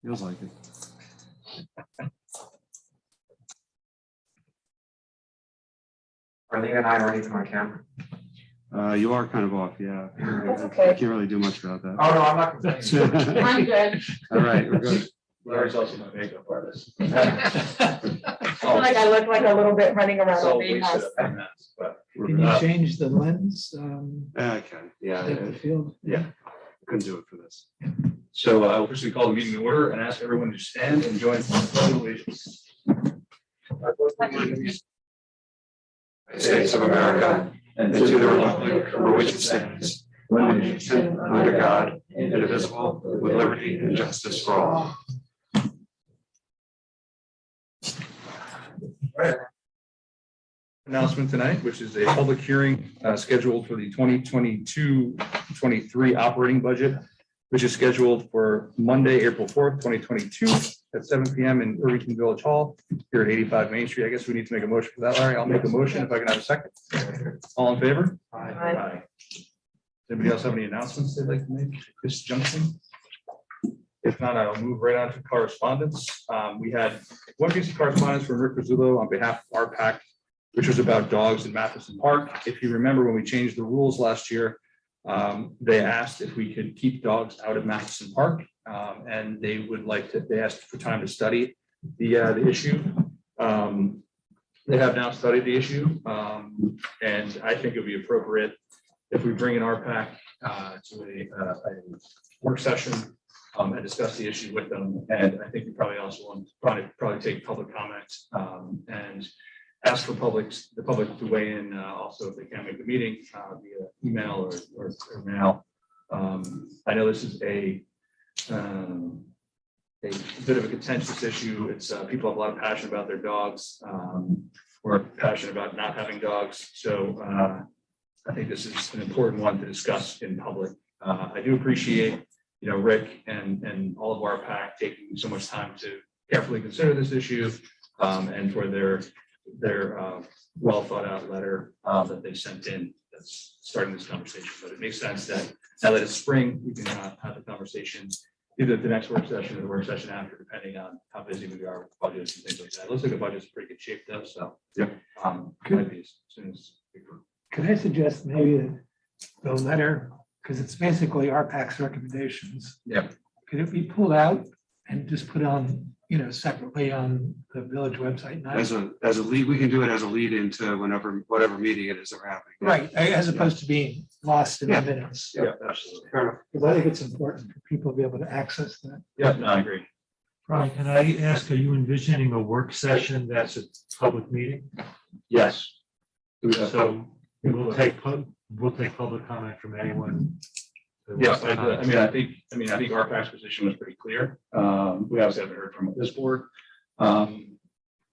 Feels like it. Arlene and I are ready on camera. You are kind of off, yeah. That's I okay. can't really do much about that. Oh, no, I'm not complaining. I'm good. All right, we're good. Larry's also my makeup artist. I feel like I look like a little bit running around So on we the should house. have done that, but Can you change the lens Okay, yeah, depth of field? Yeah. couldn't do it for this. so I'll officially call the meeting to order and ask everyone to stand and join the pledge of allegiance. United States of America, and to the republic for which it stands, one nation, under God, indivisible, with liberty and justice for all. Announcement tonight, which is a public hearing scheduled for the 2022-23 operating budget, which is scheduled for Monday, April 4th, 2022 at 7 p.m. in Irvington Village Hall here at 85 Main Street. I guess we need to make a motion for that, Larry. I'll make a motion if I can have a second. All in favor? Aye. Does anybody else have any announcements they'd like to make at this junction? If not, I'll move right on to correspondence. We had one piece of correspondence from Rick Rizzullo on behalf of RPAC, which was about dogs in Matheson Park. If you remember, when we changed the rules last year, they asked if we could keep dogs out of Matheson Park, and they would like to. They asked for time to study the issue. They have now studied the issue, and I think it would be appropriate if we bring in RPAC to a work session and discuss the issue with them. And I think we probably also want to probably take public comment and ask for the public to weigh in also if they can't make the meeting via email or mail. I know this is a bit of a contentious issue. It's people have a lot of passion about their dogs or passionate about not having dogs. So I think this is an important one to discuss in public. I do appreciate, Rick and all of our PAC taking so much time to carefully consider this issue and for their well thought out letter that they sent in that's starting this conversation. But it makes sense that now that it's spring, we can have the conversation either at the next work session or the work session after, depending on how busy we are with budgets and things like that. It looks like the budget's in pretty good shape though, so. Yeah. Might be as soon as we can. Could I suggest maybe the letter, because it's basically RPAC's recommendations. Yeah. Could it be pulled out and just put on, separately on the village website? not- As a lead, we can do it as a lead into whatever meeting it is that we're having. Right, as opposed to being lost in the Yeah. minutes. Yeah, absolutely. Fair enough. Because I think it's important for people to be able to access that. Yeah, no, I agree. Ron, can I ask, are you envisioning a work session that's a public meeting? Yes. So we'll take public comment from anyone. that Yeah, wants to I comment. I think our past position was pretty clear. We obviously haven't heard from this board.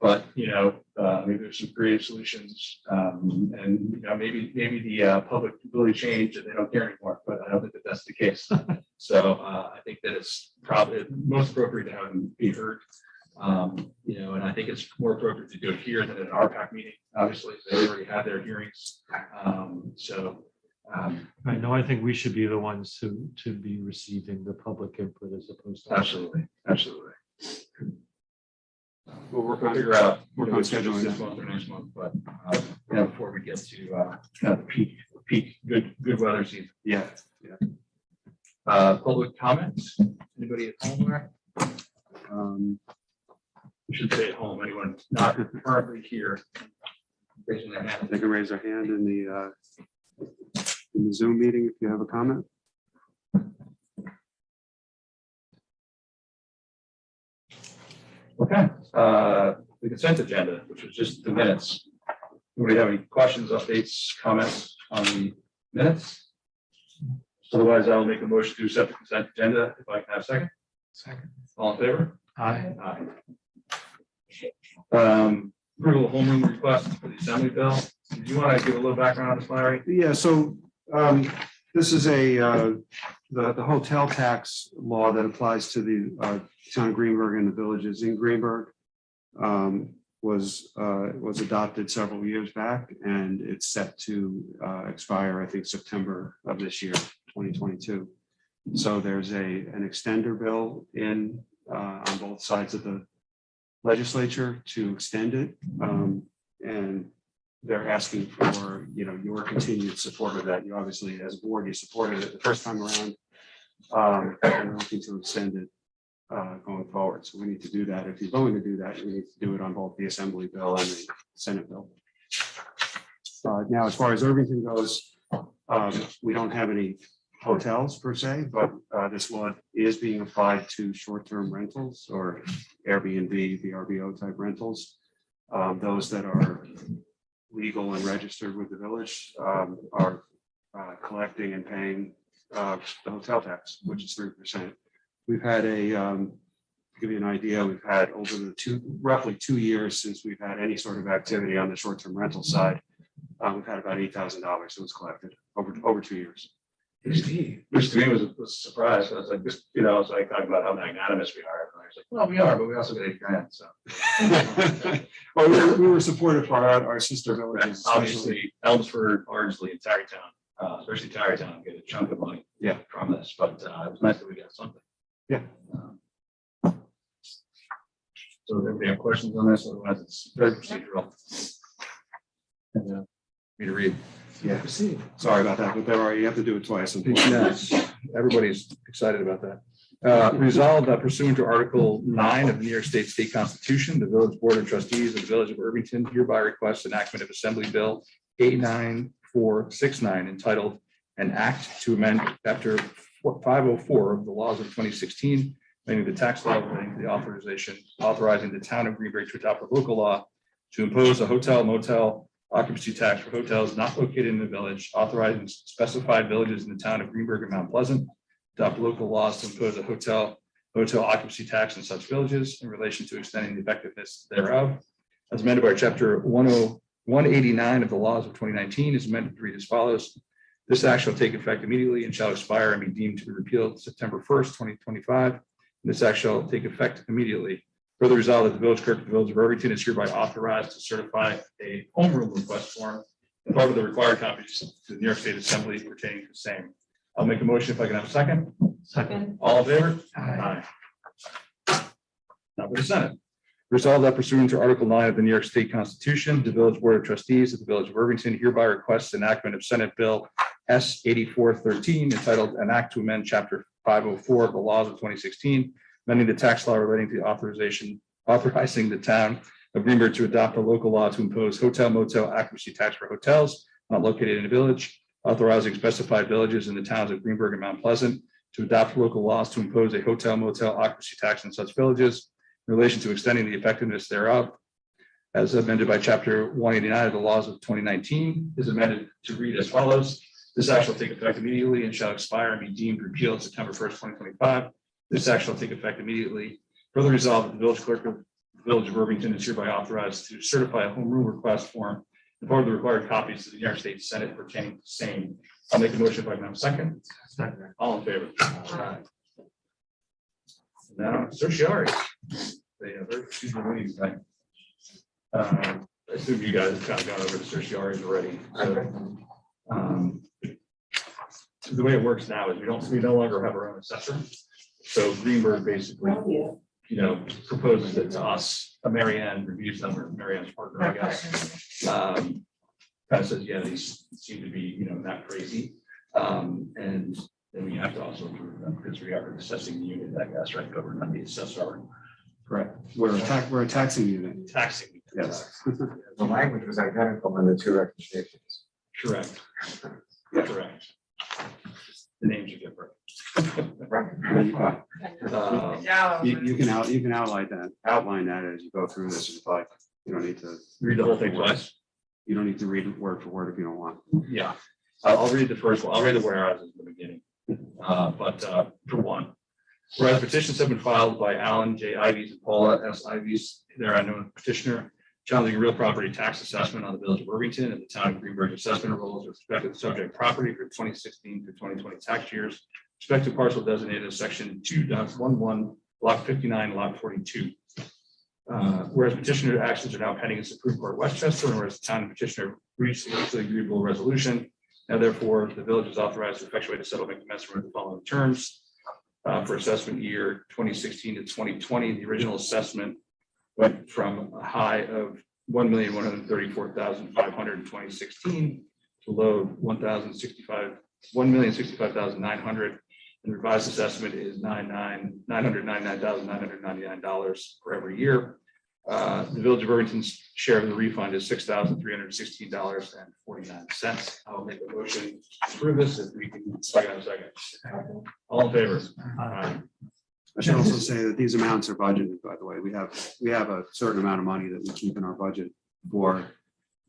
But, maybe there's some creative solutions. And, maybe the public really changed and they don't care anymore, but I don't think that that's the case. So I think that it's probably most appropriate to have them be heard. And I think it's more appropriate to do it here than at an RPAC meeting. Obviously, they already had their hearings. I know, I think we should be the ones to be receiving the public input as opposed to. Absolutely. We'll work We'll on figure out scheduling this that. month or next month, but before we get to peak good weather season. Yeah. Public comments. Anybody at home there? We should say at home. Anyone not currently here? Raising their hand. They can raise their hand in the Zoom meeting if you have a comment. Okay, the consent agenda, which was just the minutes. Anybody have any questions, updates, comments on the minutes? Otherwise, I'll make a motion to accept the consent agenda if I can have a second. Second. All in favor? Aye. Approval of home rule request for the assembly bill. Do you want to give a little background on this, Larry? Yeah, so this is the hotel tax law that applies to the town of Greenberg and the villages in Greenberg. Was adopted several years back, and it's set to expire, I think, September of this year, 2022. So there's an extender bill in on both sides of the legislature to extend it. And they're asking for, your continued support of that. You obviously, as a board, you supported it the first time around. And we're looking to extend it going forward. So we need to do that. If you're going to do that, we need to do it on both the Assembly bill and the Senate bill. Now, as far as Irvington goes, we don't have any hotels per se, but this law is being applied to short-term rentals or Airbnb, VRBO type rentals. Those that are legal and registered with the village are collecting and paying the hotel tax, which is 3%. We've had to give you an idea, we've had over the roughly 2 years since we've had any sort of activity on the short-term rental side. We've had about $8,000 that was collected over 2 years. Which to me was a surprise. I was like, just, it's like talking about how magnanimous we are. And I was like, well, we are, but we also get $8,000. So Well, we were supportive for our sister villages. obviously, Elmsford, Ardsley, and Tarrytown, especially Tarrytown, get a chunk of money from this. But it was nice that we got something. Yeah. So if anybody have questions on this, otherwise it's very procedural. And, me to read. Yeah, sorry about that, but you have to do it twice. Yes, everybody's excited about that. Resolved that pursuant to Article 9 of the New York State Constitution, the Village Board of Trustees of the Village of Irvington hereby requests enactment of Assembly Bill 89469 entitled An Act to Amend Chapter 504 of the Laws of 2016, making the tax law relating to the authorizing the town of Greenberg to adopt a local law to impose a hotel motel occupancy tax for hotels not located in the village, authorizing specified villages in the town of Greenberg and Mount Pleasant, adopt local laws to impose a hotel occupancy tax in such villages in relation to extending the effectiveness thereof. As amended by Chapter 189 of the laws of 2019 is amended to read as follows. This act shall take effect immediately and shall expire and be deemed to be repealed September 1st, 2025. This act shall take effect immediately. Further resolved that the village clerk of the Village of Irvington is hereby authorized to certify a home rule request form and part of the required copies to the New York State Assembly pertaining to the same. I'll make a motion if I can have a second. Second. All in favor? Aye. Now for the Senate. Resolved that pursuant to Article 9 of the New York State Constitution, the Village Board of Trustees of the Village of Irvington hereby requests enactment of Senate Bill S 8413 entitled An Act to Amend Chapter 504 of the Laws of 2016, amending the tax law relating to the authorizing the town of Greenberg to adopt a local law to impose hotel motel occupancy tax for hotels not located in a village, authorizing specified villages in the towns of Greenberg and Mount Pleasant to adopt local laws to impose a hotel motel occupancy tax in such villages in relation to extending the effectiveness thereof, as amended by Chapter 189 of the laws of 2019, is amended to read as follows. This act shall take effect immediately and shall expire and be deemed repealed September 1st, 2025. This act shall take effect immediately. Further resolved that the village clerk of the Village of Irvington is hereby authorized to certify a home rule request form and part of the required copies to the New York State Senate pertaining to the same. I'll make a motion if I can have a second. All in favor? Aye. Now, certiorari. They have very procedural meetings tonight. I assume you guys have kind of gone over the certiorari already. So, the way it works now is we no longer have our own assessor. So Greenberg basically, proposes it to us. Mary Ann reviews them, or Mary Ann's partner, I guess. Kind of says, yeah, these seem to be, not crazy. And then we have to also approve them because we are assessing the unit, I guess, right? Over not the assessor. Correct. We're a taxing unit. Taxing. Yes. The language was identical in the two recommendations. Correct. Correct. The names are different. You can outline that as you go through this. If like, you don't need to Read the whole thing twice. You don't need to read it word for word if you don't want. Yeah, I'll read the first one. I'll read the whereas in the beginning. But for one, whereas petitions have been filed by Alan J. Ives and Paula S. Ives, their unknown petitioner, challenging real property tax assessment on the Village of Irvington and the town of Greenberg assessment rolls with respect to the subject property for 2016 to 2020 tax years, respect to parcel designated as section 2.11, block 59, lot 42. Whereas petitioner actions are now pending in Supreme Court Westchester, and whereas the town and petitioner reached a mutually agreeable resolution, now therefore the village is authorized to effectuate a settlement commensurate with the following terms. for assessment year 2016 to 2020. The original assessment went from a high of $1,134,500 in 2016 to low $1,065,900. And the revised assessment is $999,999 for every year. The Village of Irvington's share of the refund is $6,316.49. I'll make a motion to approve this if we can second. All in favor? Aye. I should also say that these amounts are budgeted, by the way. We have a certain amount of money that we keep in our budget for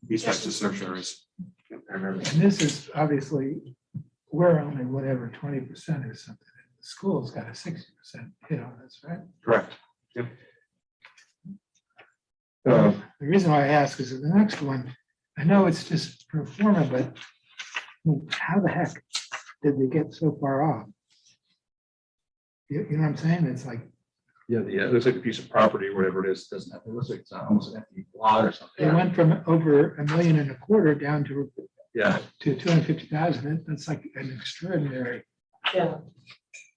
these types of surcharges. And this is obviously, we're only whatever 20% or something. The school's got a 60% hit on this, right? Correct. The reason why I ask is that the next one, I know it's just pro forma, but how the heck did they get so far off? You know what I'm saying? It's like, Yeah, it looks like a piece of property, whatever it is, doesn't have, it looks like it's almost an empty lot or they something. went from over $1.25 million down to Yeah, 250,000. That's like an extraordinary. Yeah.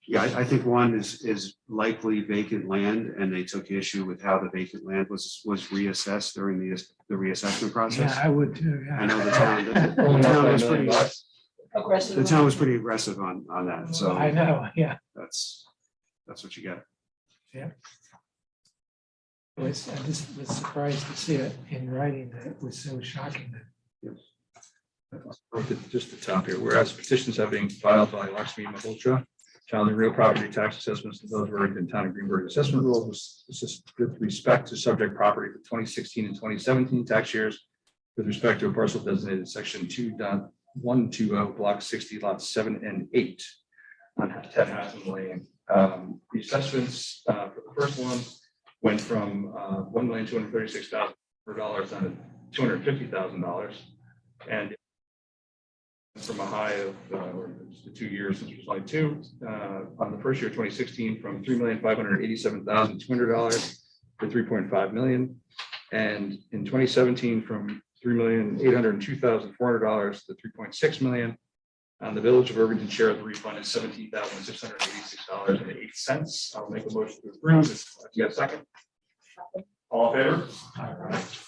Yeah, I think one is likely vacant land, and they took issue with how the vacant land was reassessed during the reassessment process. Yeah, I would too. Yeah. I know the town, the town was pretty aggressive on that, so I know. Yeah. that's what you get. I just was surprised to see it in writing that it was so shocking that. just the top here, whereas petitions have been filed by Lakshmi Mahotra, challenging real property tax assessments of those of Irvington Town of Greenberg assessment rules with respect to subject property for 2016 and 2017 tax years with respect to a parcel designated section 2.120 block 60 lots 7 and 8 on 10 Hassan Lane. The assessments for the first one went from $1,236,000 down to $250,000, and from a high of the 2 years since it was only two on the first year 2016 from $3,587,200 to $3.5 million, and in 2017 from $3,802,400 to $3.6 million. And the Village of Irvington share of the refund is $17,686.08. I'll make a motion to approve. If you got a second? All in favor? All right.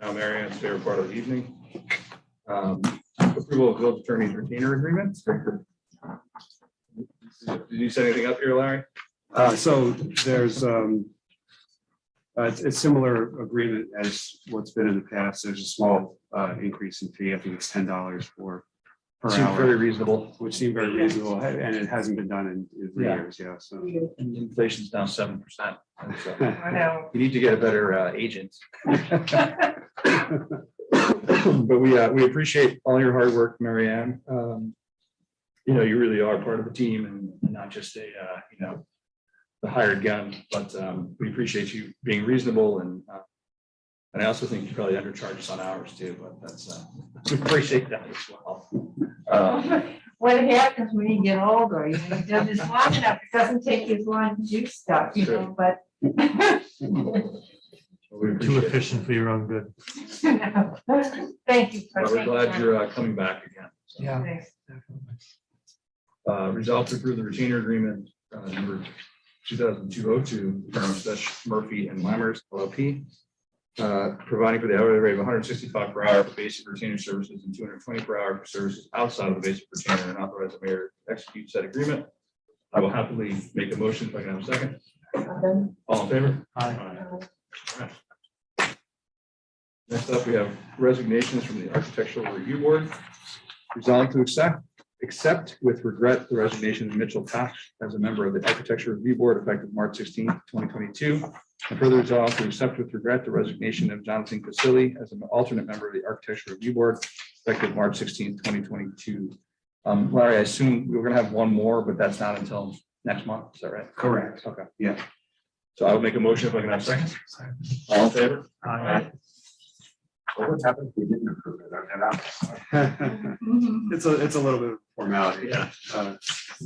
Now, Mary Ann's favorite part of the evening. Approval of village attorney's retainer agreement. Did you set anything up here, Larry? So there's it's similar agreement as what's been in the past. There's a small increase in fee. I think it's $10 per Seems hour, very reasonable. which seemed very reasonable, and it hasn't been done in Yeah. years. Yeah, so. And inflation's down 7%. So I know. you need to get a better agent. But we appreciate all your hard work, Mary Ann. You know, you really are part of the team and not just a the hired gun, but we appreciate you being reasonable, and I also think you probably undercharge us on hours too, but that's we appreciate that as well. What happens when you get older, you know, you've done this long enough, it doesn't take you as long to do stuff, you know, but. We Too appreciate it. efficient for your own good. Thank you. for But we're taking glad time. you're coming back again. So, Yeah. Thanks. Definitely. Resolved to approve the retainer agreement number 2002-02, firm of Murphy and Lammers LLP, providing for the hourly rate of $165 per hour for basic retainer services and $220 per hour for services outside of the basic retainer, and authorize the mayor to execute said agreement. I will happily make a motion if I can have a second. All in favor? Aye. All right. Next up, we have resignations from the Architectural Review Board. Resolved to accept with regret the resignation of Mitchell Koch as a member of the Architectural Review Board effective March 16, 2022. And further resolved to accept with regret the resignation of Jonathan Casilli as an alternate member of the Architectural Review Board effective March 16, 2022. Larry, I assume we were going to have one more, but that's not until next month. Is that right? Correct. Okay. Yeah. So I will make a motion if I can have a second. All in favor? Aye. Well, what happens if we didn't approve it? Mhm. It's a little bit of formality. Yeah. Uh,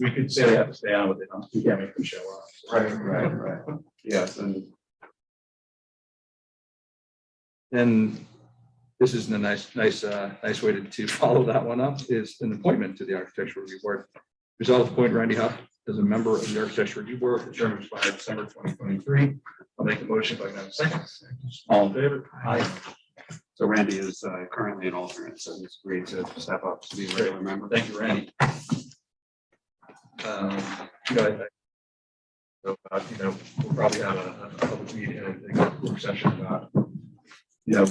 We could say they have to stay on, but they don't. We can't make them show up. Right. Yes, and And this is a nice way to follow that one up is an appointment to the Architectural Review Board. Resolved to appoint Randy Huff as a member of the Architecture Review Board for the term expired December 2023. I'll make a motion if I can have a second. All in favor? Aye. So Randy is currently an alternate, so he's agreed to step up to be a regular member. Thank you, Randy. You know, so, you know, we'll probably have a public meeting, a work session about, you know,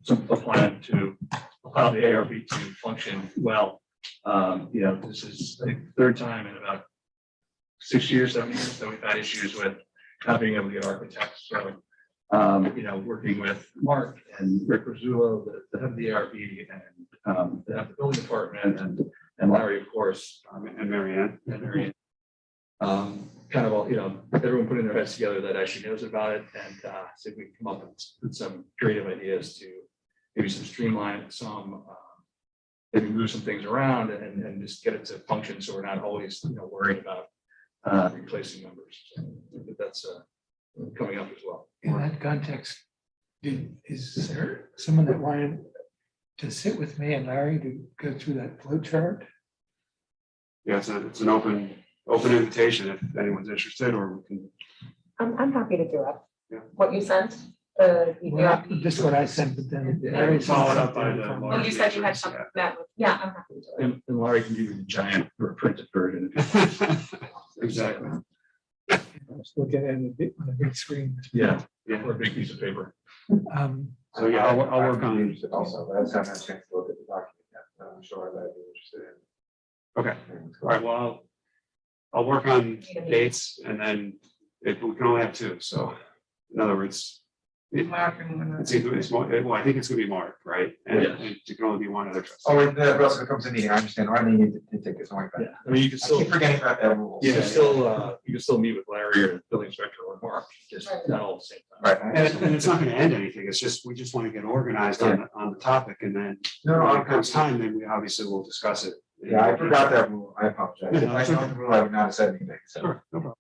a plan to allow the ARB to function well. You know, this is the third time in about 6 years, 7 years that we've had issues with not being able to get architects. So, you know, working with Mark and Rick Rosullo, the head of the ARB, and the head of the building department, and Larry, of course, And Marianne. and Marianne. Kind of all, you know, everyone putting their heads together that actually knows about it, and see if we can come up with some creative ideas to maybe some streamline some, maybe move some things around and just get it to function, so we're not always, you know, worried about replacing numbers. So I think that's coming up as well. In that context, is there someone that wanted to sit with me and Larry to go through that flow chart? Yeah, it's an open invitation if anyone's interested, or we can. I'm happy to do it. Yeah. What you sent, the. Well, just what I sent, but then. Yeah, Larry followed sent up by the something. Oh, you said you had something that, yeah, I'm happy to do it. And Larry can give you the giant or printed version. Exactly. Let's look at it on a big screen. Yeah, Yeah. or a big piece of paper. So yeah, I'll work on. Also, but I just haven't had a chance to look at the document yet, but I'm sure that I'd be interested in. Okay, all right, well, I'll work on dates, and then if we can only have two, so in other words, it's more, well, I think it's gonna be Mark, right? And Yeah. and it can only be one other. trustee. Oh, but also comes to meeting, I understand, I need to take this one. Yeah, I mean, you can I still, keep forgetting about that rule. you can still meet with Larry or the building inspector or Mark, just not all at the same time. Right. I And understand. it's not gonna end anything, it's just, we just wanna get organized on the topic, and then No, when I'm it comes time, then we obviously will discuss it. Yeah, I forgot that rule, I apologize. If No, I it's know okay. the rule, I would not have said anything, so. Sure, no problem.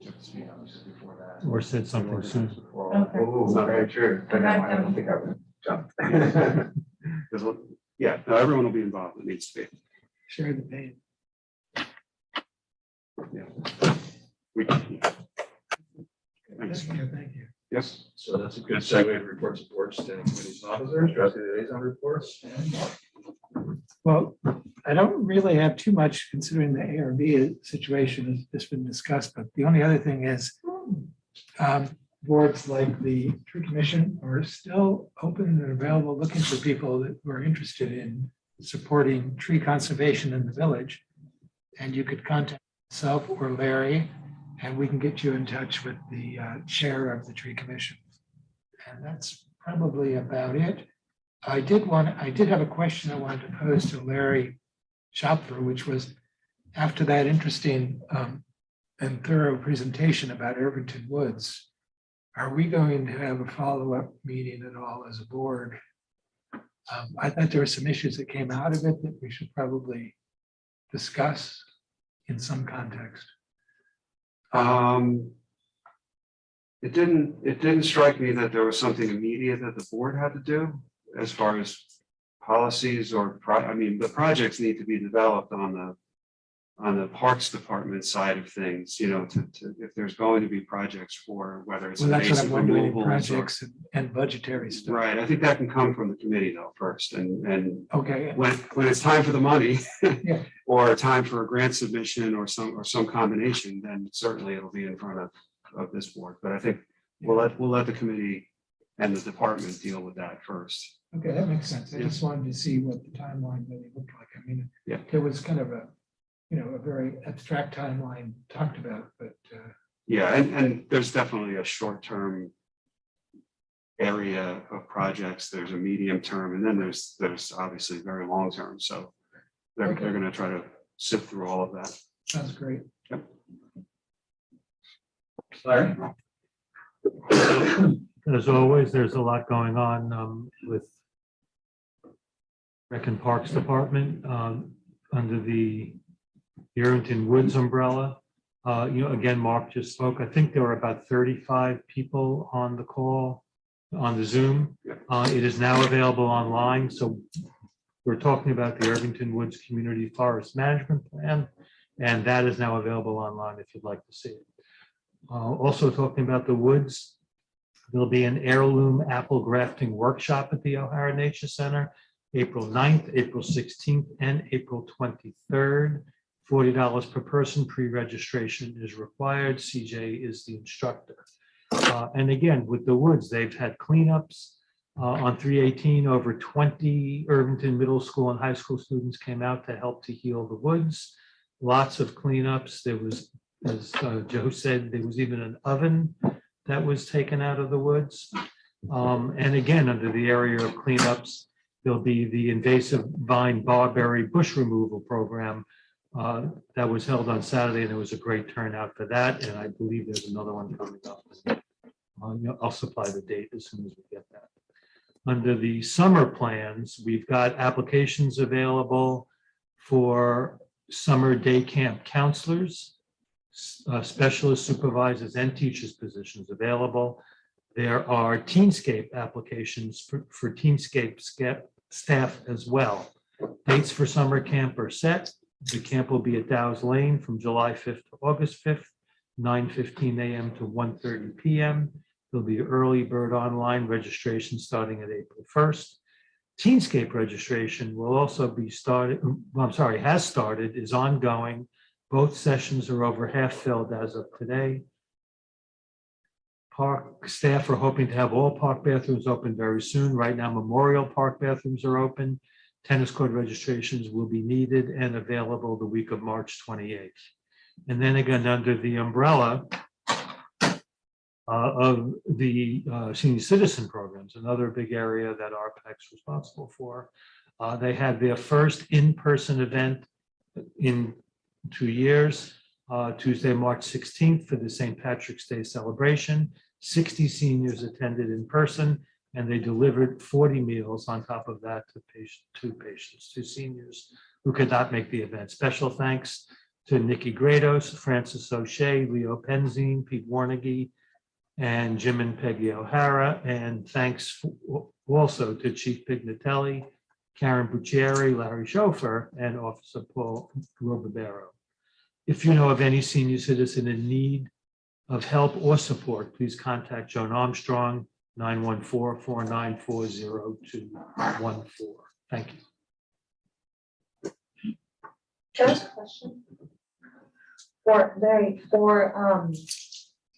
Before that. Or said something soon. Okay. Oh, very true, but no, I don't think I would jump. Because, yeah, no, everyone will be involved, it needs to be. Share the pain. Yeah. We, thanks. Thank you. Yes, So that's a good segue to reports of boards, standing committees and officers, trustee liaison reports. And Well, I don't really have too much considering the ARB situation has just been discussed, but the only other thing is boards like the tree commission are still open and available, looking for people that were interested in supporting tree conservation in the village. And you could contact myself or Larry, and we can get you in touch with the chair of the tree commission. And that's probably about it. I did have a question I wanted to pose to Larry Shopper, which was after that interesting and thorough presentation about Irvington Woods, are we going to have a follow-up meeting at all as a board? I thought there were some issues that came out of it that we should probably discuss in some context. it didn't strike me that there was something immediate that the board had to do as far as policies or, I mean, the projects need to be developed on the Parks Department side of things, you know, to, if there's going to be projects for whether it's Well, that's what I'm invasive wondering, removals or. projects and budgetary stuff. Right, I think that can come from the committee though first, and Okay, when it's time for the money. Yeah. Or time for a grant submission or some combination, then certainly it'll be in front of this board, but I think we'll let the committee and the department deal with that first. okay, that makes sense. I Yeah. just wanted to see what the timeline really looked like. I mean, Yeah. there was kind of a, you know, a very abstract timeline talked about, but Yeah, and there's definitely a short-term area of projects, there's a medium term, and then there's obviously very long-term, so they're Okay. gonna try to sift through all of that. sounds great. Larry? As always, there's a lot going on with Rec and Parks Department under the Irvington Woods umbrella. You know, again, Mark just spoke. I think there were about 35 people on the call on the Zoom. It is now available online, so we're talking about the Irvington Woods Community Forest Management Plan, and that is now available online if you'd like to see it. Also talking about the woods, there'll be an heirloom apple grafting workshop at the O'Hara Nature Center, April 9th, April 16th, and April 23rd. $40 per person. Pre-registration is required. CJ is the instructor. And again, with the woods, they've had cleanups. On 318, over 20 Irvington Middle School and high school students came out to help to heal the woods. Lots of cleanups. There was, as Joe said, there was even an oven that was taken out of the woods. And again, under the area of cleanups, there'll be the invasive vine barberry bush removal program that was held on Saturday, and there was a great turnout for that. And I believe there's another one coming up. I'll supply the date as soon as we get that. Under the summer plans, we've got applications available for summer day camp counselors, specialist supervisors, and teachers positions available. There are Teenscape applications for Teenscape staff as well. Dates for summer camp are set. The camp will be at Dow's Lane from July 5th to August 5th, 9:15 a.m. to 1:30 p.m. There'll be early bird online registration starting at April 1st. Teenscape registration will also be started, has started, is ongoing. Both sessions are over half filled as of today. Park staff are hoping to have all park bathrooms open very soon. Right now, Memorial Park bathrooms are open. Tennis court registrations will be needed and available the week of March 28th. And then again, under the umbrella of the senior citizen programs, another big area that RPAC's responsible for, they had their first in-person event in 2 years, Tuesday, March 16th for the St. Patrick's Day celebration. 60 seniors attended in person, and they delivered 40 meals on top of that to seniors who could not make the event. Special thanks to Nikki Grados, Francis O'Shea, Leo Penzine, Pete Warnege, and Jim and Peggy O'Hara. And thanks also to Chief Pignatelli, Karen Buccieri, Larry Schofer, and Officer Paul Robibero. If you know of any senior citizen in need of help or support, please contact Joan Armstrong, 914-494-0214. Thank you. Can I ask a question?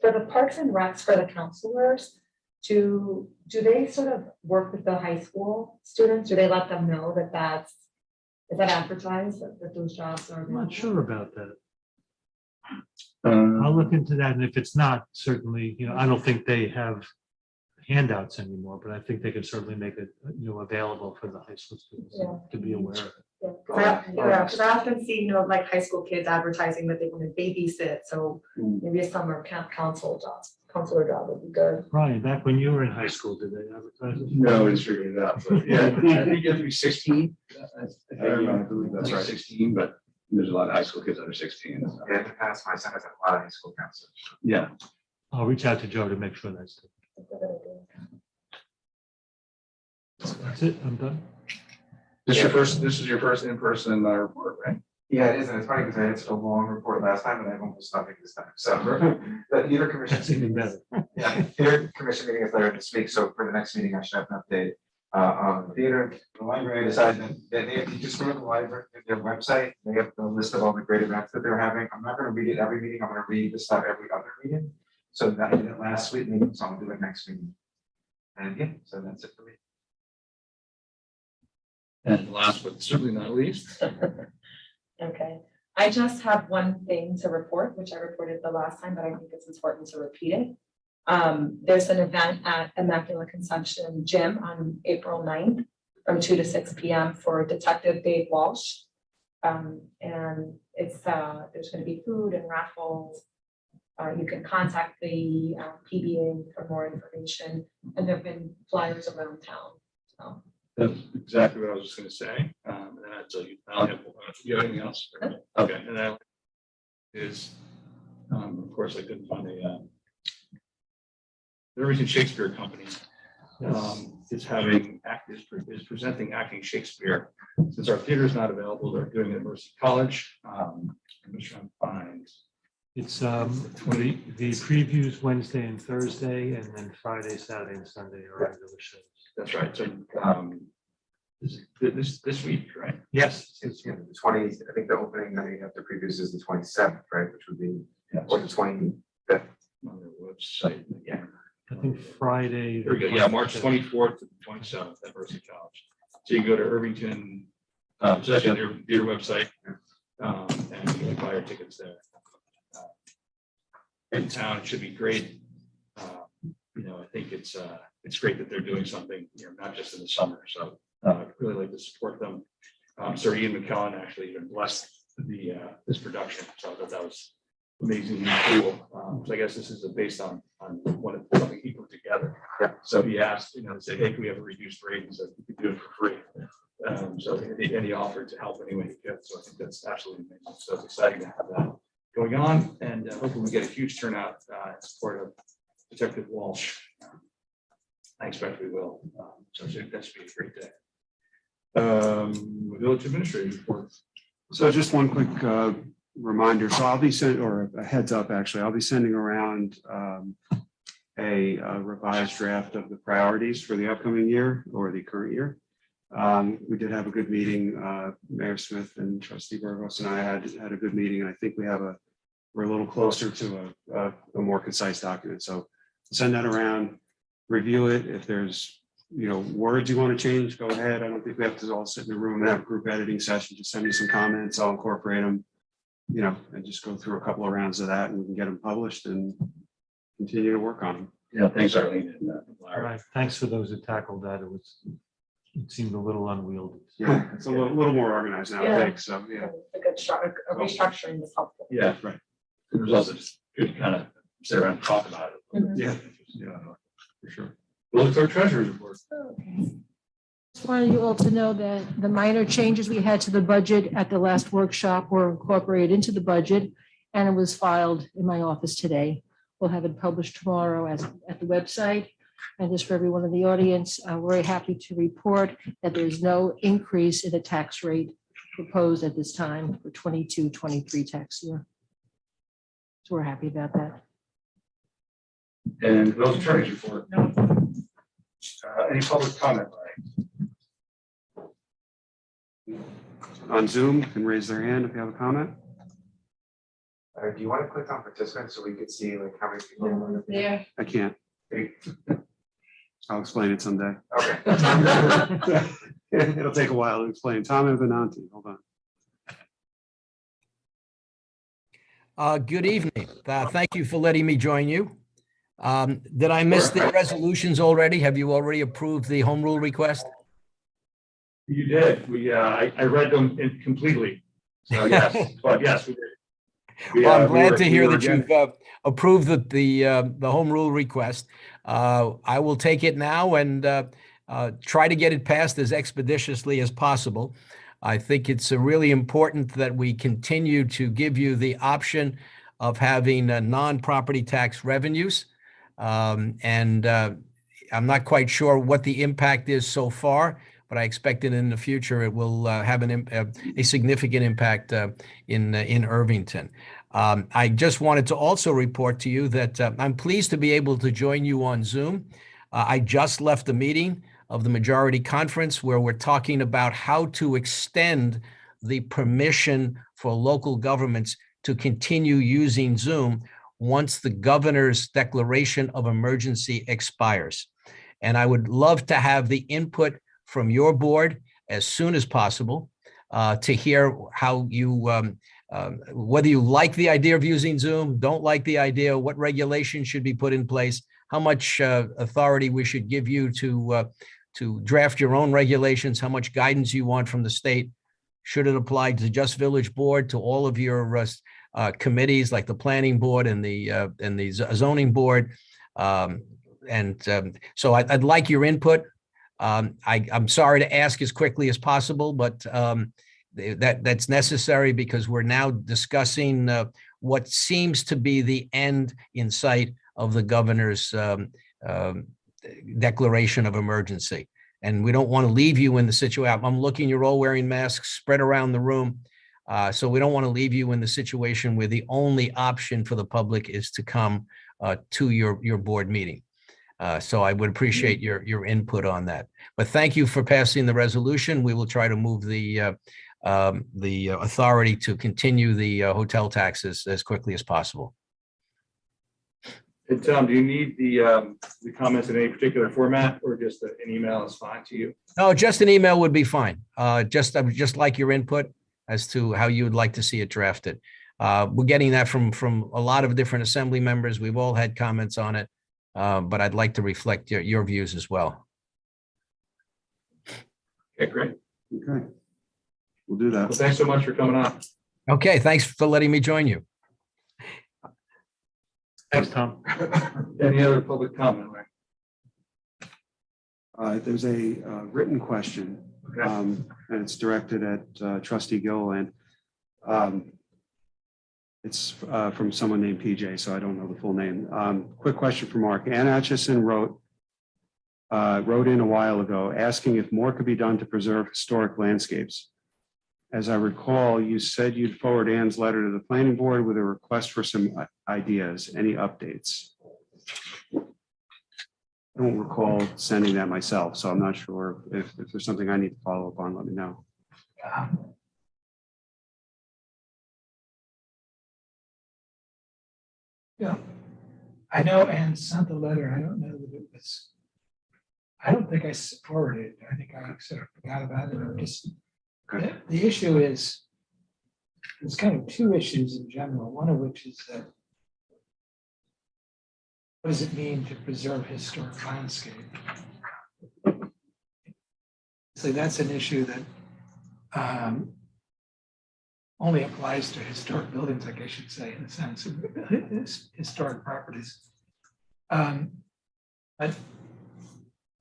For the Parks and Recs, for the counselors, do they sort of work with the high school students? Do they let them know that is that advertised, that those jobs are? I'm not sure about that. I'll look into that, and if it's not, certainly, I don't think they have handouts anymore, but I think they can certainly make it, available for the high school students to be aware of it. Because I often see, like high school kids advertising that they want to babysit, so maybe a summer camp counselor job would be good. Brian, back when you were in high school, did they advertise it? No, it's figured it out, but yeah, I think you have to be 16. I believe that's right. 16, but there's a lot of high school kids under 16. Yeah, in the past, my son has had a lot of high school counselors. Yeah. I'll reach out to Joe to make sure that's it. That's it, I'm done. This is your first in-person report, right? Yeah, it is, and it's funny because I had such a long report last time and I have almost nothing this time. So, but either commission. That's even better. Yeah, their commission meeting is later this week, so for the next meeting, I should have an update. On the theater, the library decided that they just go to the library, their website, they have the list of all the great events that they're having. I'm not gonna read it every meeting, I'm gonna read this stuff every other meeting. So that I did it last week meeting, so I'll do it next meeting. And yeah, so that's it for me. And last but certainly not least. Okay, I just have one thing to report, which I reported the last time, but I think it's important to repeat it. There's an event at Immaculate Conception Gym on April 9th from 2 to 6 p.m. for Detective Dave Walsh. And it's there's going to be food and raffles. You can contact the PBA for more information, and there have been flyers around town. So. That's exactly what I was just going to say. And then I'd tell you, you have anything else? Okay, and that is, of course, I couldn't find the Irvington Shakespeare Company. is presenting Acting Shakespeare. Since our theater is not available, they're doing it at Mercy College. I'm just trying to find. It's the previews Wednesday and Thursday, and then Friday, Saturday, and Sunday are regular shows. That's right. So this week, right? Yes. It's, the 20, I think the opening night after previews is the 27th, right, which would be, or the 25th. On their website. Yeah. I think Friday. There we go. Yeah, March 24th to the 27th at Mercy College. So you can go to Irvington, so that's on their website, and you can buy your tickets there. In town, it should be great. I think it's great that they're doing something, not just in the summer. So I'd really like to support them. Sir Ian McKellen actually even blessed this production, so I thought that was amazingly cool. So I guess this is based on something he put together. Yeah. So he asked, said, hey, can we have a reduced rate? He said, we could do it for free. So and he offered to help any way he could. So I think that's absolutely amazing. So it's exciting to have that going on, and hopefully we get a huge turnout in support of Detective Walsh. I expect we will. So that should be a great day. Village administrator report. So just one quick reminder. So I'll be or a heads up, actually, I'll be sending around a revised draft of the priorities for the upcoming year or the current year. We did have a good meeting. Mayor Smith and Trustee Burgos and I had a good meeting, and I think we're a little closer to a more concise document. So send that around, review it. If there's words you want to change, go ahead. I don't think we have to all sit in a room and have a group editing session. Just send me some comments. I'll incorporate them, and just go through a couple of rounds of that, and we can get them published and continue to work on them. Yeah, thanks, Arlene. And, All right. Thanks for those who tackled that. It seemed a little unwieldy. Yeah, it's a little more organized now, I think. So yeah. A good a restructuring was helpful. yeah, right. It was also just good to kind of sit around and talk about it. Mhm. Yeah, for sure. We'll look at our treasurer's report. Just wanted you all to know that the minor changes we had to the budget at the last workshop were incorporated into the budget, and it was filed in my office today. We'll have it published tomorrow at the website. And just for everyone in the audience, I'm very happy to report that there's no increase in the tax rate proposed at this time for 22-23 tax year. So we're happy about that. And those attorneys report. Any public comment, Larry? On Zoom, you can raise their hand if you have a comment. Do you want to click on participants so we could see like how many people are There. I can't. I'll explain it someday. Okay. It'll take a while to explain. Tom Avenanti, hold on. Good evening. Thank you for letting me join you. Did I miss the resolutions already? Have you already approved the home rule request? You did. I read them completely. So yes, but yes, we did. Well, I'm glad to hear that you've approved the home rule request. I will take it now and try to get it passed as expeditiously as possible. I think it's really important that we continue to give you the option of having non-property tax revenues. And I'm not quite sure what the impact is so far, but I expect that in the future it will have a significant impact in Irvington. I just wanted to also report to you that I'm pleased to be able to join you on Zoom. I just left the meeting of the majority conference where we're talking about how to extend the permission for local governments to continue using Zoom once the governor's declaration of emergency expires. And I would love to have the input from your board as soon as possible to hear how you, whether you like the idea of using Zoom, don't like the idea, what regulations should be put in place, how much authority we should give you to draft your own regulations, how much guidance you want from the state. Should it apply to just village board, to all of your committees like the planning board and the zoning board? So I'd like your input. I'm sorry to ask as quickly as possible, but that's necessary because we're now discussing what seems to be the end in sight of the governor's declaration of emergency. And we don't want to leave you in the situation. I'm looking, you're all wearing masks spread around the room. So we don't want to leave you in the situation where the only option for the public is to come to your board meeting. So I would appreciate your input on that. But thank you for passing the resolution. We will try to move the authority to continue the hotel taxes as quickly as possible. And Tom, do you need the comments in any particular format, or just an email is fine to you? No, just an email would be fine. I would just like your input as to how you would like to see it drafted. We're getting that from a lot of different assembly members. We've all had comments on it, but I'd like to reflect your views as well. Okay, great. Okay. We'll do that. Well, thanks so much for coming on. Okay, thanks for letting me join you. Thanks, Tom. Any other public comment, Ray? There's a written question, Okay. and it's directed at trustee Gilliland. It's from someone named PJ, so I don't know the full name. Quick question for Mark. Ann Atchison wrote in a while ago asking if more could be done to preserve historic landscapes. As I recall, you said you'd forward Ann's letter to the planning board with a request for some ideas. Any updates? I don't recall sending that myself, so I'm not sure if there's something I need to follow up on, let me know. Yeah, I know Ann sent the letter. I don't know that it was, I don't think I forwarded it. I think I sort of forgot about it or just, Okay. the issue is, there's kind of two issues in general, one of which is that what does it mean to preserve historic landscape? So that's an issue that only applies to historic buildings, like I should say, in a sense, of historic properties. But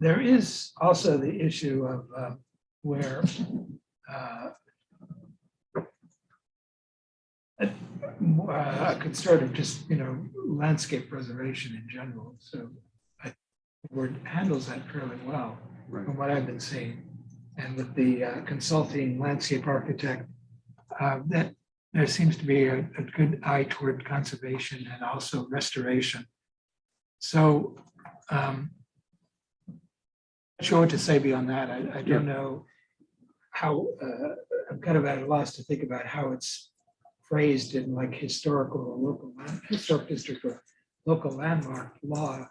there is also the issue of where I could sort of just, landscape preservation in general. So I think the board handles that fairly well Right. from what I've been seeing. And with the consulting landscape architect, that there seems to be a good eye toward conservation and also restoration. So not sure what to say beyond that. I don't know how, I'm kind of at a loss to think about how it's phrased in like historical or local, historic district or local landmark law.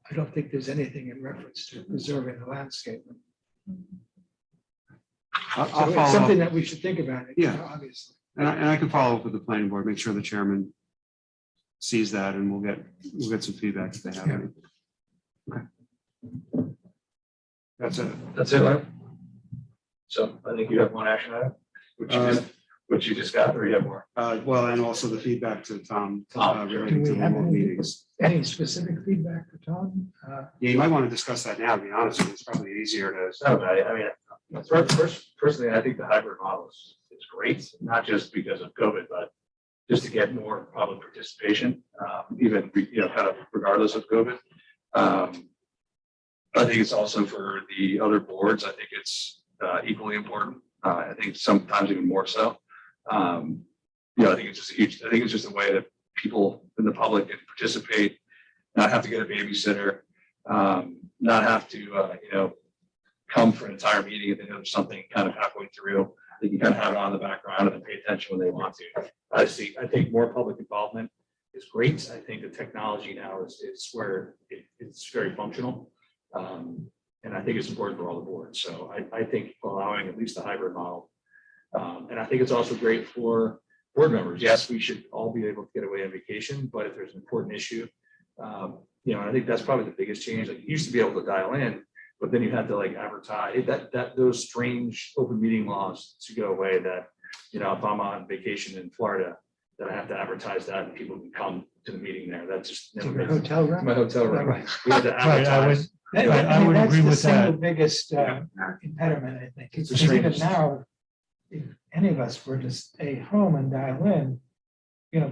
I don't think there's anything in reference to preserving the landscape. I'll So follow it's up. something that we should think about, Yeah. obviously. And I can follow up with the planning board, make sure the chairman sees that, and we'll get some feedback if they have any. Okay. That's it. That's it, Larry? So I think you have one action item, which you just got, or you have more? Well, and also the feedback to Tom relating Do to we have remote any- meetings. Any specific feedback for Tom? Yeah, you might want to discuss that now, to be honest with you. It's probably easier to. So I mean, personally, I think the hybrid model is great, not just because of COVID, but just to get more public participation, even, kind of regardless of COVID. I think it's also for the other boards. I think it's equally important. I think sometimes even more so. I think it's just huge. I think it's just a way that people in the public can participate, not have to get a babysitter, not have to, come for an entire meeting if they know there's something kind of halfway through. They can kind of have it on the background and then pay attention when they want to. I think more public involvement is great. I think the technology now is where it's very functional. And I think it's important for all the boards. So I think allowing at least the hybrid model. And I think it's also great for board members. Yes, we should all be able to get away on vacation, but if there's an important issue, and I think that's probably the biggest change. Like you used to be able to dial in, but then you had to like advertise that those strange open meeting laws to go away that, if I'm on vacation in Florida, then I have to advertise that and people can come to the meeting there. That's just never Your makes hotel room? my hotel room. Right. We had to Right, I would, advertise. That- Right, I mean, would that's agree the with single that. biggest impediment, I think. It's the Because even strangest. now, if any of us were to stay home and dial in,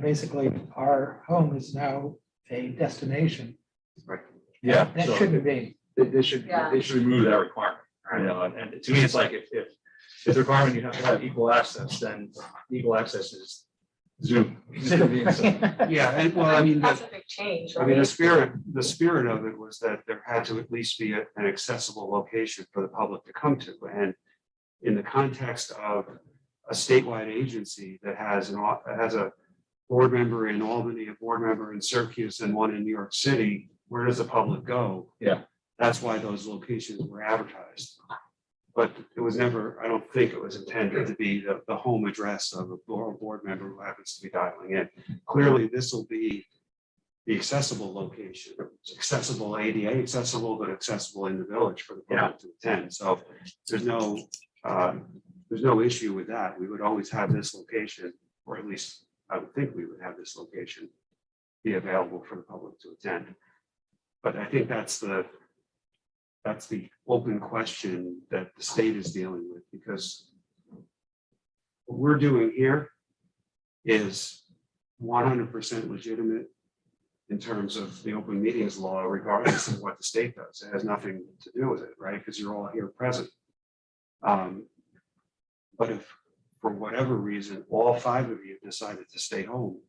basically our home is now a destination. Right. Yeah. That so shouldn't be. They should, Yeah. they should remove that requirement, you know, and to me, it's like if the requirement you have to have equal access, then equal access is Zoom. Yeah, and well, I mean, That's a big change, I mean, right? the spirit of it was that there had to at least be an accessible location for the public to come to. And in the context of a statewide agency that has a board member in Albany, a board member in Syracuse, and one in New York City, where does the public go? Yeah. That's why those locations were advertised. But it was never, I don't think it was intended to be the home address of a board member who happens to be dialing in. Clearly, this will be the accessible location. It's accessible ADA, accessible, but accessible in the village for the public to attend. So there's no issue with that. We would always have this location, or at least I would think we would have this location be available for the public to attend. But I think that's the open question that the state is dealing with, because what we're doing here is 100% legitimate in terms of the open meetings law, regardless of what the state does. It has nothing to do with it, right? Because you're all here present. But if for whatever reason, all 5 of you decided to stay home,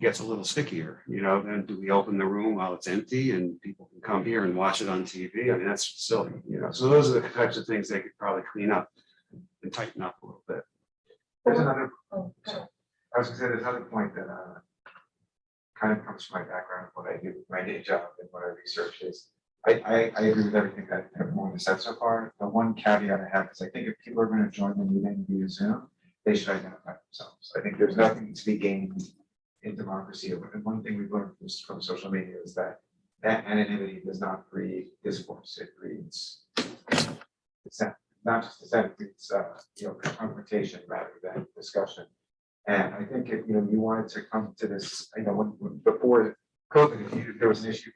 gets a little stickier, you know, then do we open the room while it's empty and people can come here and watch it on TV? I mean, that's silly, you know, so those are the types of things they could probably clean up and tighten up a little bit. There's another, Oh, go ahead. I was gonna say, there's another point that kind of comes from my background, what I do, my day job and what I research is, I agree with everything that everyone has said so far. The one caveat I have is I think if people are gonna join the meeting via Zoom, they should identify themselves. I think there's nothing to be gained in democracy. And one thing we've learned from social media is that anonymity does not breed discourse. It breeds dissent, not just dissent, it breeds confrontation rather than discussion. And I think if you wanted to come to this, when before COVID, if there was an issue,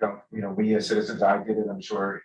we as citizens, I did it, I'm sure,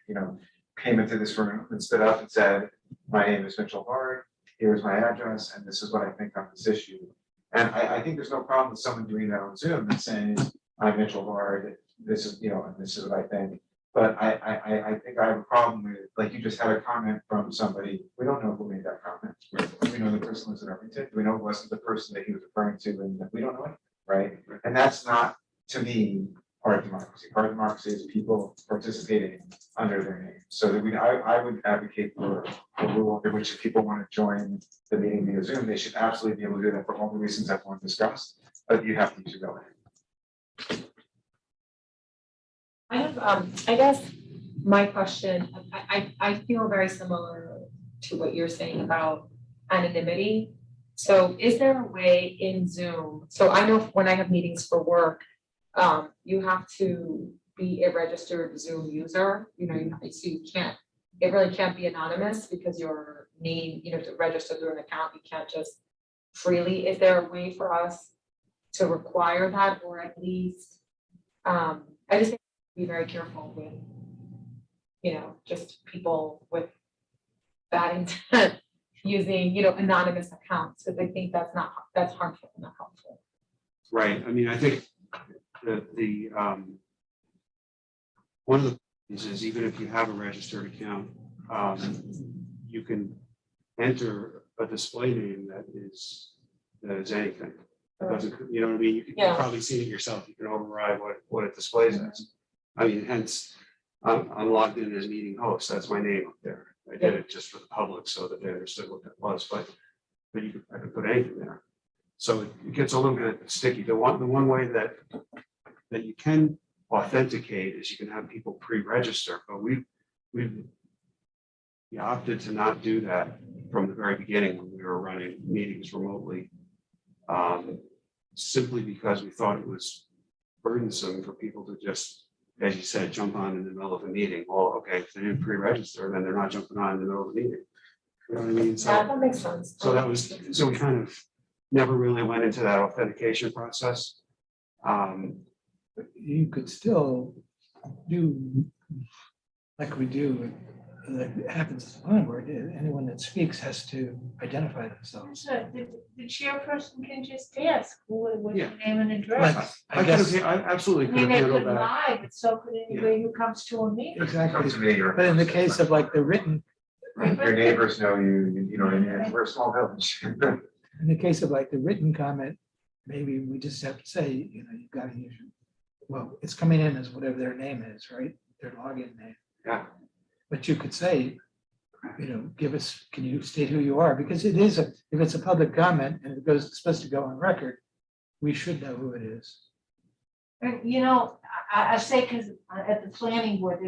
came into this room and stood up and said, my name is Mitchell Hard, here's my address, and this is what I think on this issue. And I think there's no problem with someone doing that on Zoom and saying, I'm Mitchell Hard, this is, and this is what I think. But I think I have a problem with, like, you just had a comment from somebody, we don't know who made that comment. Do we know the person was in Irvington? Do we know it wasn't the person that he was referring to? And we don't know it, right? And that's not, to me, part of democracy. Part of democracy is people participating under their name. So that I would advocate for a rule under which if people want to join the meeting via Zoom, they should absolutely be able to do that for all the reasons everyone discussed, but you have to use your go. I have, I guess my question, I feel very similar to what you're saying about anonymity. So is there a way in Zoom? So I know when I have meetings for work, you have to be a registered Zoom user, so you can't, it really can't be anonymous because your name, to register through an account, you can't just freely. Is there a way for us to require that, or at least, I just think be very careful with, just people with bad intent using, anonymous accounts, because I think that's harmful and not helpful. Right, I mean, I think the one of the things is, even if you have a registered account, you can enter a display name that is anything. It doesn't, you know what I mean? You've probably seen it yourself. You can override what it displays as. I mean, hence, I'm logged in as meeting host. That's my name up there. I did it just for the public so that they understood what that was, but I could put anything there. So it gets a little bit sticky. The one way that you can authenticate is you can have people pre-register, but we opted to not do that from the very beginning when we were running meetings remotely, simply because we thought it was burdensome for people to just, as you said, jump on in the middle of a meeting. Well, okay, if they didn't pre-register, then they're not jumping on in the middle of the meeting. You know what I mean? So, Yeah, that makes sense. so we kind of never really went into that authentication process. You could still do like we do that happens as a planning board, anyone that speaks has to identify themselves. So the chairperson can just ask, what's Yeah. your name and address? I guess, I absolutely I could mean, have they handled could that. lie, but so could anybody who comes to a meeting. Come exactly. to me, you're. But in the case of like the written, Your neighbors know you, you know what I mean? We're a small village. in the case of like the written comment, maybe we just have to say, you know, you've got to use, well, it's coming in as whatever their name is, right? Their login name. Yeah. But you could say, you know, give us, can you state who you are? Because it is if it's a public comment and it's supposed to go on record, we should know who it is. And, you know, I say, because at the planning board,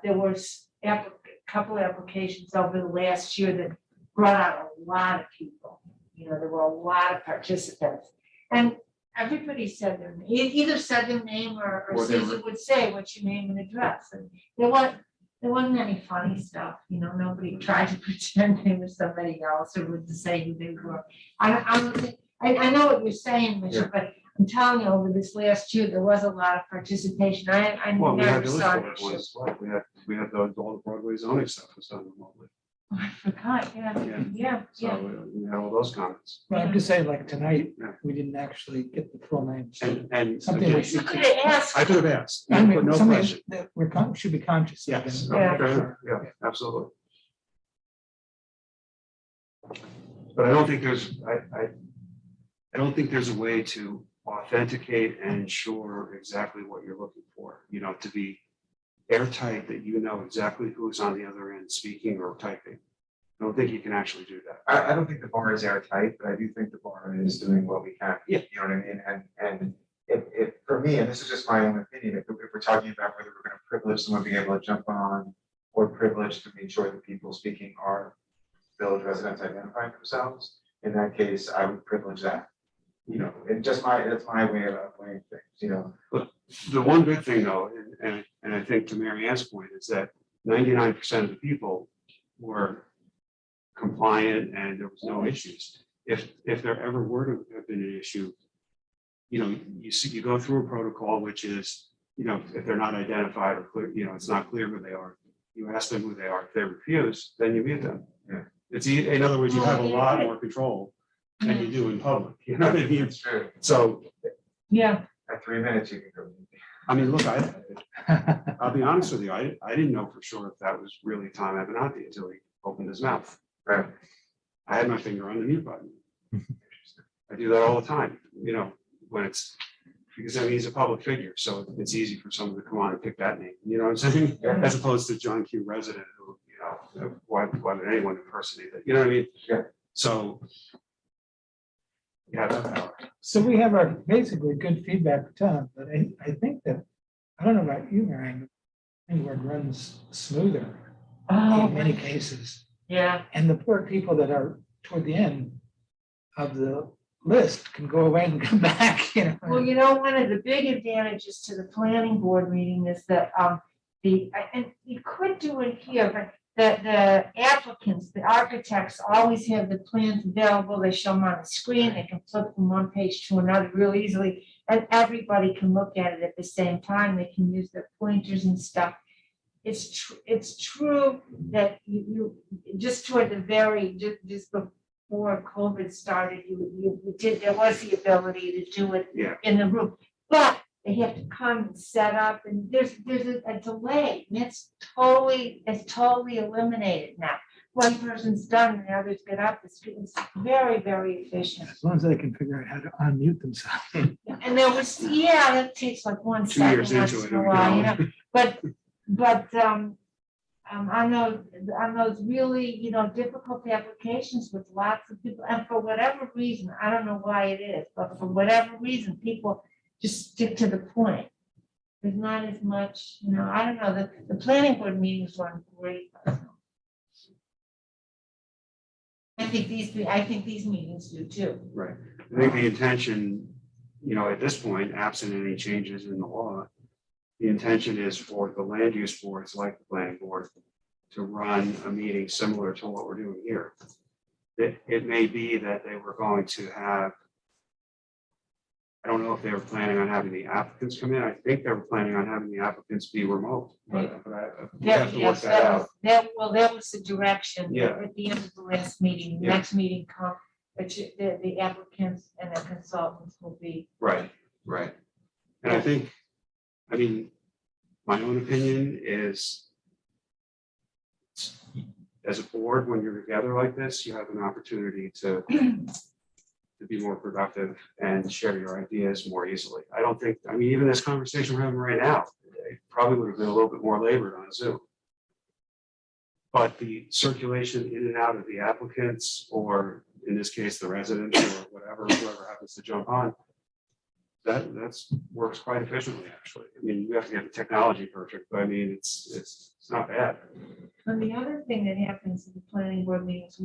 there was a couple of applications over the last year that brought out a lot of people. You know, there were a lot of participants. And everybody said their name, either said their name or Or they Susan would say, what's your name and address? And there wasn't any funny stuff, you know, nobody tried to pretend they were somebody else or would say who they were. I know what you're saying, Mitchell, but I'm telling you, over this last year, there was a lot of participation. I Well, we had never those saw an ones, issue. like, we had all the Broadway zoning stuff was done remotely. I forgot, yeah. So we had all those comments. But I'm just saying, like tonight, Yeah. we didn't actually get the full names. And Something we again, should. You could have asked. I could have asked, I mean, but no something question. that should be conscious of. Yes, and- Yeah. fair enough. Yeah, absolutely. But I don't think I don't think there's a way to authenticate and ensure exactly what you're looking for, you know, to be airtight that you know exactly who's on the other end speaking or typing. I don't think you can actually do that. I don't think the bar is airtight, but I do think the bar is doing what we can. Yeah. You know what I mean? And if, for me, and this is just my own opinion, if we're talking about whether we're gonna privilege someone being able to jump on or privilege to make sure that people speaking are village residents identifying themselves, in that case, I would privilege that. You know, and that's my way of weighing things, you know. The one good thing though, and I think to Mary Ann's point, is that 99% of the people were compliant and there was no issues. If there ever were to have been an issue, you know, you go through a protocol, which is, you know, if they're not identified or clear, you know, it's not clear who they are, you ask them who they are. If they refuse, then you mute them. Yeah. In other words, you have a lot more control than you do in public, you know what I mean? It's true. So, Yeah, At 3 minutes, you can go. I mean, look, I'll be honest with you, I didn't know for sure if that was really Tom Abenante until he opened his mouth. Right. I had my finger on the mute button. I do that all the time, you know, when it's, because I mean, he's a public figure, so it's easy for someone to come on and pick that name, you know what I'm saying? Yeah. As opposed to John Q. Resident, who, you know, why would anyone impersonate that, you know what I mean? Yeah. So. You have that power. So we have our basically good feedback for Tom, but I think that, I don't know about you, Marion, I think it runs smoother oh, in many cases. yeah, And the poor people that are toward the end of the list can go away and come back, you know. well, you know, one of the big advantages to the planning board meeting is that, and you could do it here, but the applicants, the architects always have the plans available, they show them on the screen, they can flip from one page to another real easily, and everybody can look at it at the same time, they can use their pointers and stuff. It's true that you just toward the very, just before COVID started, there was the ability to do it Yeah. in the room, but they have to come and set up, and there's a delay, and it's totally eliminated now. One person's done, and the others get up, it's very, very efficient. As long as they can figure out how to unmute themselves. And there was, yeah, that takes like 1 2 second years once into it, in a we while, know. you know, but on those really, you know, difficult applications with lots of people, and for whatever reason, I don't know why it is, but for whatever reason, people just stick to the point. There's not as much, you know, I don't know, the planning board meetings run great. I think these meetings do too. Right. I think the intention, you know, at this point, absent any changes in the law, the intention is for the land use boards like the planning board to run a meeting similar to what we're doing here. It may be that they were going to have I don't know if they were planning on having the applicants come in. I think they were planning on having the applicants be remote, but we have to work Yes, that out. that was the direction. Yeah. At the end of the last meeting, the Yeah. next meeting come, but the applicants and the consultants will be. Right, right. And I think, I mean, my own opinion is as a board, when you're together like this, you have an opportunity to be more productive and share your ideas more easily. I don't think, I mean, even this conversation we're having right now, it probably would have been a little bit more labored on Zoom. But the circulation in and out of the applicants, or in this case, the residents or whatever, whoever happens to jump on, that's works quite efficiently, actually. I mean, you have to get the technology perfect, but I mean, it's not bad. And the other thing that happens in the planning board meetings,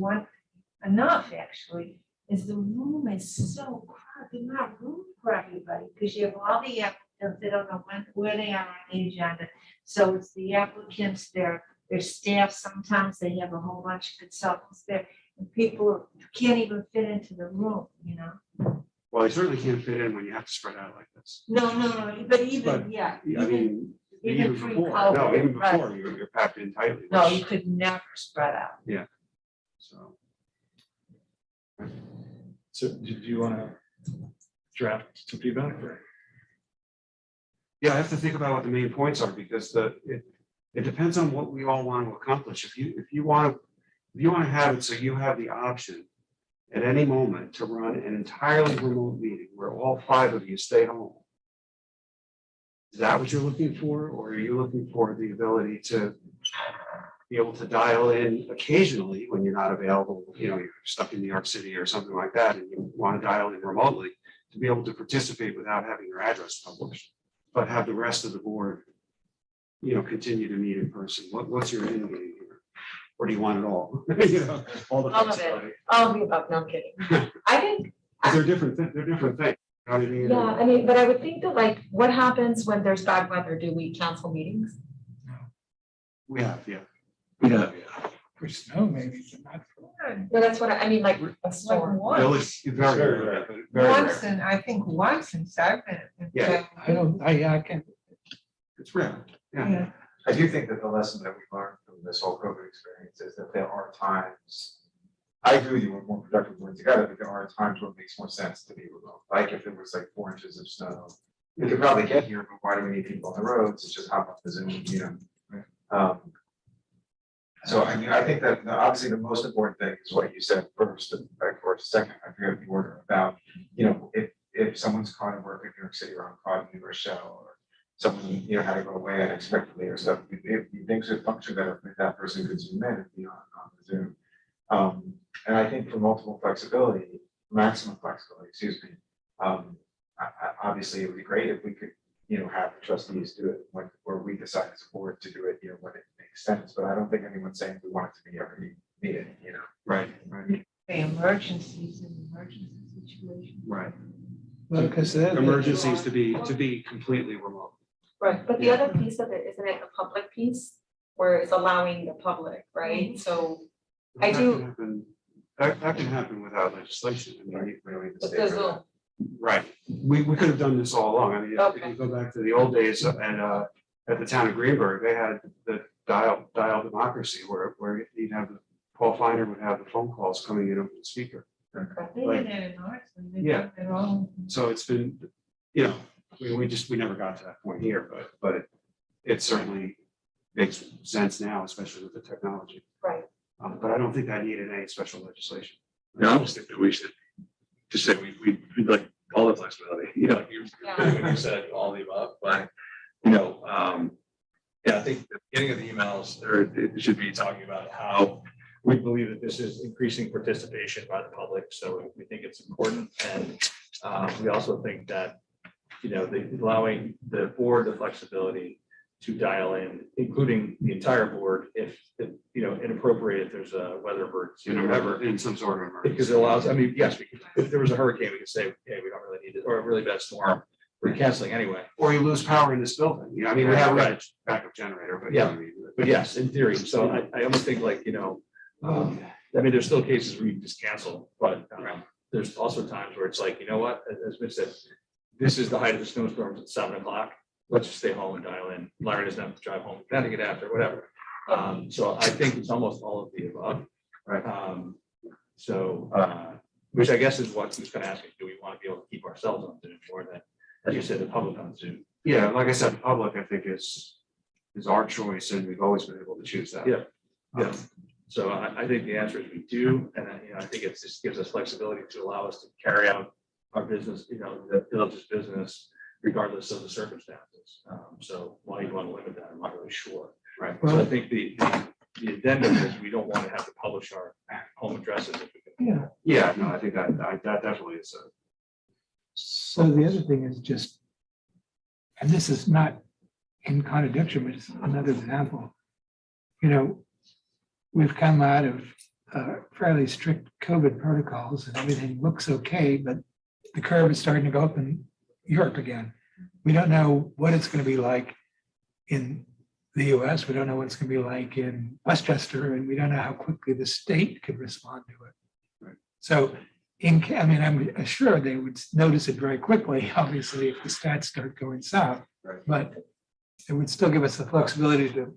enough actually, is the room is so crowded, there's not room for everybody, because you have all the applicants, they don't know where they are on the agenda. So it's the applicants, their staff, sometimes they have a whole bunch of consultants there, and people can't even fit into the room, you know? Well, they certainly can't fit in when you have to spread out like this. No, but even, But, yeah. I mean, even before, pre-COVID, no, even right. before, you're packed in tightly. No, which- you could never spread out. So. So did you want to draft some feedback? Yeah, I have to think about what the main points are, because it depends on what we all want to accomplish. If you want to have it so you have the option at any moment to run an entirely remote meeting where all 5 of you stay home. Is that what you're looking for? Or are you looking for the ability to be able to dial in occasionally when you're not available, you know, you're stuck in New York City or something like that, and you want to dial in remotely to be able to participate without having your address published, but have the rest of the board, you know, continue to meet in person? What's your end game here? Or do you want it all? You know, all the All of it. flexibility. All of the above, no, I'm kidding. I think, 'Cause they're different things. You know what I mean? yeah, I mean, but I would think that like, what happens when there's bad weather? Do we cancel meetings? We have, yeah. Yeah. For snow, maybe, but not for. No, that's what I mean, like a storm. Village, very rare, but very Once, rare. and I think once since I've been. Yeah. I can't. It's rare, yeah. Yeah. I do think that the lesson that we learned from this whole COVID experience is that there are times, I agree with you, we're more productive when together, but there are times where it makes more sense to be remote. Like if it was like 4 inches of snow, we could probably get here, but why do we need people on the roads? It's just hop on the Zoom, you know? So I mean, I think that obviously the most important thing is what you said first, and or second, I forget the order, about, you know, if someone's caught in work in New York City or I'm caught in New Rochelle, or someone, you know, had to go away unexpectedly or stuff, if things would function better if that person could zoom in and be on the Zoom. And I think for multiple flexibility, maximum flexibility, excuse me, obviously it would be great if we could, you know, have the trustees do it when, or we decide as a board to do it, you know, when it makes sense, but I don't think anyone's saying we want it to be every meeting, you know. Right, right, Emergencies and emergency situations. right. Well, because Emergencies to be completely remote. Right, but the other piece of it, isn't it a public piece? Where it's allowing the public, right? So I That do- can happen- That can happen without legislation. I mean, with the Zoom, right. We could have done this all along. I mean, if Okay. you go back to the old days and at the town of Greenberg, they had the dial democracy where you'd have Paul Feiner would have the phone calls coming in over the speaker. They Like- did that in ours. and they Yeah. did it all. So it's been, you know, we never got to that point here, but it certainly makes sense now, especially with the technology. right? But I don't think that needed any special legislation. No, I almost think that we should just say we'd like all the flexibility, you know, when you said all the above, but, you know, yeah, I think the beginning of the emails, or it should be talking about how We believe that this is increasing participation by the public, so we think it's important. And we also think that, you know, allowing the board the flexibility to dial in, including the entire board, if you know, inappropriate, if there's a weather emergency or whatever. In some sort of emergency. Because it allows, I mean, yes, we could, if there was a hurricane, we could say, hey, we don't really need it, or a really bad storm, we're canceling anyway. Or you lose power in this building, you know, I mean, we have a backup generator, but. you know what I mean? But yes, in theory, so I almost think like, you know, I mean, there's still cases where you can just cancel, but there's also times where it's like, you know what, as Mitch said, this is the height of the snowstorms at 7 o'clock. Let's just stay home and dial in. Larry doesn't have to drive home, Connecticut after, whatever. So I think it's almost all of the above. Right. Which I guess is what he's kind of asking, do we want to be able to keep ourselves on Zoom more than, as you said, the public on Zoom? Yeah, like I said, the public, I think is our choice, and we've always been able to choose that. Yeah. Yeah. So I think the answer is we do, and I think it just gives us flexibility to allow us to carry out our business, the village's business, regardless of the circumstances. So why you want to limit that, I'm not really sure. Right. So I think the addendum is we don't want to have to publish our home addresses if we can. Yeah. Yeah, no, I think that definitely is a. So the other thing is just, and this is not in contradiction, but it's another example. We've come out of fairly strict COVID protocols and everything looks okay, but the curve is starting to go up in Europe again. We don't know what it's going to be like in the US. We don't know what it's going to be like in Westchester, and we don't know how quickly the state could respond to it. Right. So I'm sure they would notice it very quickly, obviously, if the stats start going south. Right. But it would still give us the flexibility to,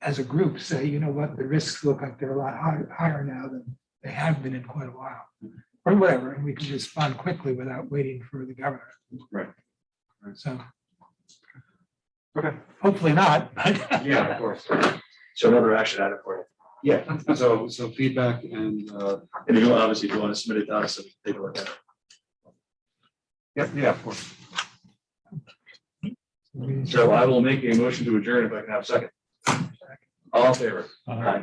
as a group, say, you know what, the risks look like they're a lot higher now than they have been in quite a while. Or whatever, and we can respond quickly without waiting for the governor. Right. So Okay. hopefully not, but. Yeah, of course. So another action item for you. Yeah, so feedback and, And you obviously, if you want to submit it to us, so we can take a look at it. yeah, of course. So I will make a motion to adjourn if I can have a second. All in favor? Uh,